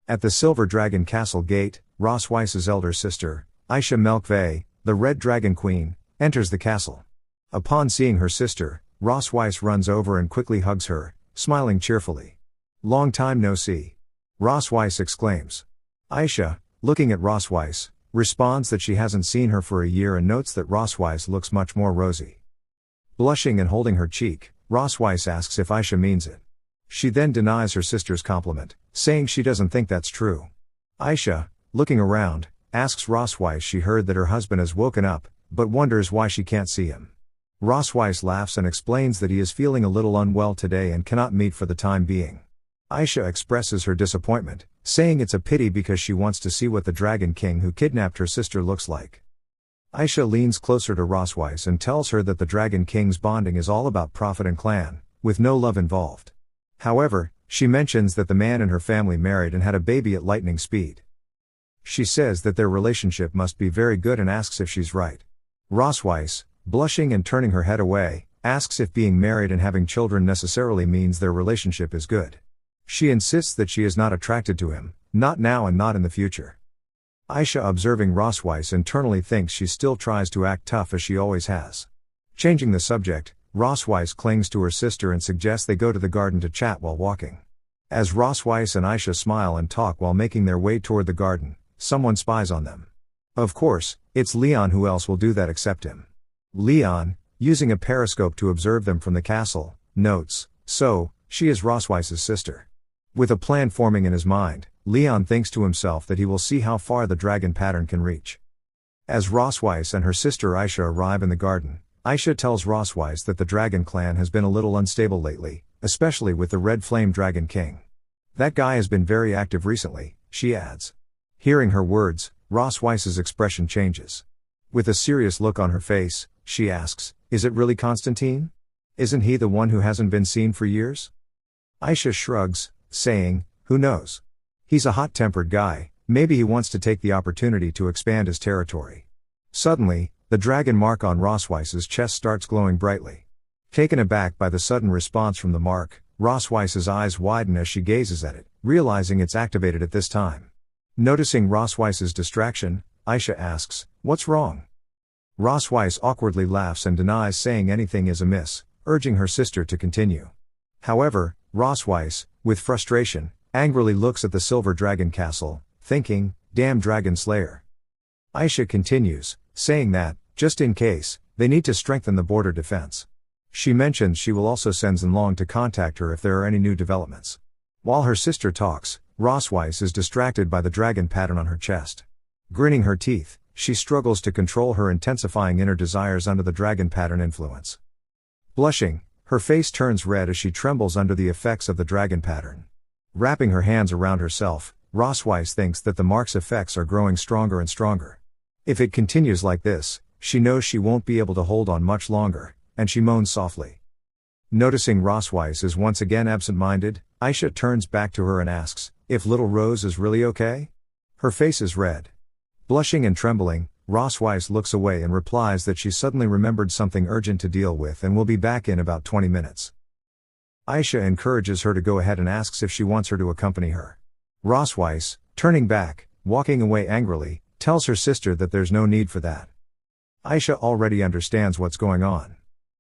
At the Silver Dragon Castle gate, Rosweiss's elder sister, Aisha Melkveh, the Red Dragon Queen, enters the castle. Upon seeing her sister, Rosweiss runs over and quickly hugs her, smiling cheerfully. "Long time no see." Rosweiss exclaims. Aisha, looking at Rosweiss, responds that she hasn't seen her for a year and notes that Rosweiss looks much more rosy. Blushing and holding her cheek, Rosweiss asks if Aisha means it. She then denies her sister's compliment, saying she doesn't think that's true. Aisha, looking around, asks Rosweiss she heard that her husband has woken up, but wonders why she can't see him. Rosweiss laughs and explains that he is feeling a little unwell today and cannot meet for the time being. Aisha expresses her disappointment, saying it's a pity because she wants to see what the Dragon King who kidnapped her sister looks like. Aisha leans closer to Rosweiss and tells her that the Dragon King's bonding is all about profit and clan, with no love involved. However, she mentions that the man and her family married and had a baby at lightning speed. She says that their relationship must be very good and asks if she's right. Rosweiss, blushing and turning her head away, asks if being married and having children necessarily means their relationship is good. She insists that she is not attracted to him, not now and not in the future. Aisha, observing Rosweiss, internally thinks she still tries to act tough as she always has. Changing the subject, Rosweiss clings to her sister and suggests they go to the garden to chat while walking. As Rosweiss and Aisha smile and talk while making their way toward the garden, someone spies on them. Of course, it's Leon. Who else will do that except him? Leon, using a periscope to observe them from the castle, notes, so, she is Rosweiss's sister. With a plan forming in his mind, Leon thinks to himself that he will see how far the dragon pattern can reach. As Rosweiss and her sister Aisha arrive in the garden, Aisha tells Rosweiss that the Dragon Clan has been a little unstable lately, especially with the Red Flame Dragon King. That guy has been very active recently, she adds. Hearing her words, Rosweiss's expression changes. With a serious look on her face, she asks, "Is it really Constantine? Isn't he the one who hasn't been seen for years?" Aisha shrugs, saying, "Who knows? He's a hot-tempered guy, maybe he wants to take the opportunity to expand his territory. Suddenly, the dragon mark on Rosweiss's chest starts glowing brightly. Taken aback by the sudden response from the mark, Rosweiss's eyes widen as she gazes at it, realizing it's activated at this time. Noticing Rosweiss's distraction, Aisha asks, "What's wrong?" Rosweiss awkwardly laughs and denies saying anything is amiss, urging her sister to continue. However, Rosweiss, with frustration, angrily looks at the silver dragon castle, thinking, "Damn dragon slayer." Aisha continues, saying that, just in case, they need to strengthen the border defense. She mentions she will also send Zenlong to contact her if there are any new developments. While her sister talks, Rosweiss is distracted by the dragon pattern on her chest. Grinning her teeth, she struggles to control her intensifying inner desires under the dragon pattern influence. Blushing, her face turns red as she trembles under the effects of the dragon pattern. Wrapping her hands around herself, Rosweiss thinks that the mark's effects are growing stronger and stronger. If it continues like this, she knows she won't be able to hold on much longer, and she moans softly. Noticing Rosweiss is once again absent-minded, Aisha turns back to her and asks, if little Rose is really okay? Her face is red. Blushing and trembling, Rosweiss looks away and replies that she suddenly remembered something urgent to deal with and will be back in about 20 minutes. Aisha encourages her to go ahead and asks if she wants her to accompany her. Rosweiss, turning back, walking away angrily, tells her sister that there's no need for that. Aisha already understands what's going on.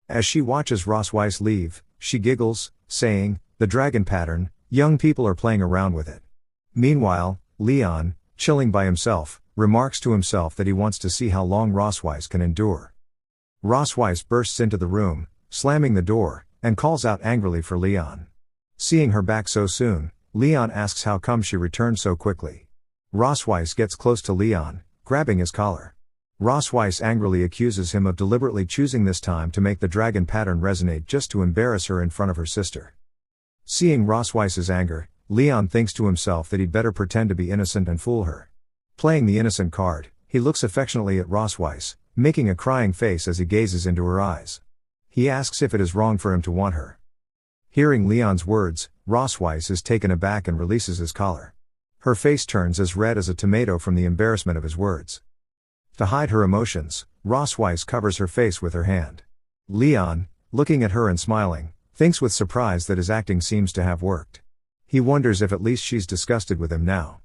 As she watches Rosweiss leave, she giggles, saying, "The dragon pattern, young people are playing around with it." Meanwhile, Leon, chilling by himself, remarks to himself that he wants to see how long Rosweiss can endure. Rosweiss bursts into the room, slamming the door, and calls out angrily for Leon. Seeing her back so soon, Leon asks how come she returned so quickly. Rosweiss gets close to Leon, grabbing his collar. Rosweiss angrily accuses him of deliberately choosing this time to make the dragon pattern resonate just to embarrass her in front of her sister. Seeing Rosweiss's anger, Leon thinks to himself that he'd better pretend to be innocent and fool her. Playing the innocent card, he looks affectionately at Rosweiss, making a crying face as he gazes into her eyes. He asks if it is wrong for him to want her. Hearing Leon's words, Rosweiss is taken aback and releases his collar. Her face turns as red as a tomato from the embarrassment of his words. To hide her emotions, Rosweiss covers her face with her hand. Leon, looking at her and smiling, thinks with surprise that his acting seems to have worked. He wonders if at least she's disgusted with him now.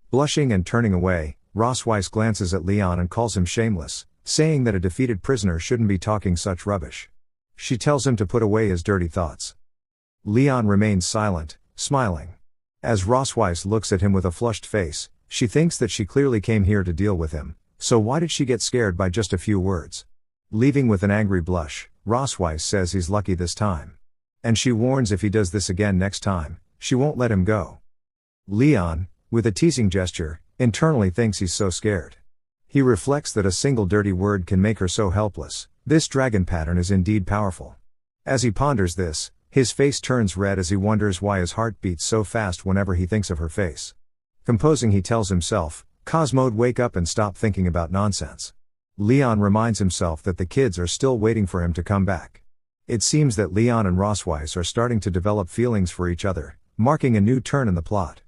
Blushing and turning away, Rosweiss glances at Leon and calls him shameless, saying that a defeated prisoner shouldn't be talking such rubbish. She tells him to put away his dirty thoughts. Leon remains silent, smiling. As Rosweiss looks at him with a flushed face, she thinks that she clearly came here to deal with him, so why did she get scared by just a few words? Leaving with an angry blush, Rosweiss says he's lucky this time. And she warns if he does this again next time, she won't let him go. Leon, with a teasing gesture, internally thinks he's so scared. He reflects that a single dirty word can make her so helpless. This dragon pattern is indeed powerful. As he ponders this, his face turns red as he wonders why his heart beats so fast whenever he thinks of her face. Composing, he tells himself, "Cosmode, wake up and stop thinking about nonsense." Leon reminds himself that the kids are still waiting for him to come back. It seems that Leon and Rosweiss are starting to develop feelings for each other, marking a new turn in the plot.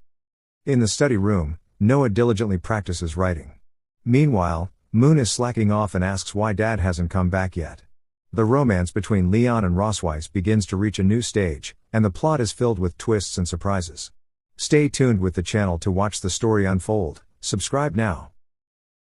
In the study room, Noah diligently practices writing. Meanwhile, Moon is slacking off and asks why Dad hasn't come back yet. The romance between Leon and Rosweiss begins to reach a new stage, and the plot is filled with twists and surprises. Stay tuned with the channel to watch the story unfold. Subscribe now.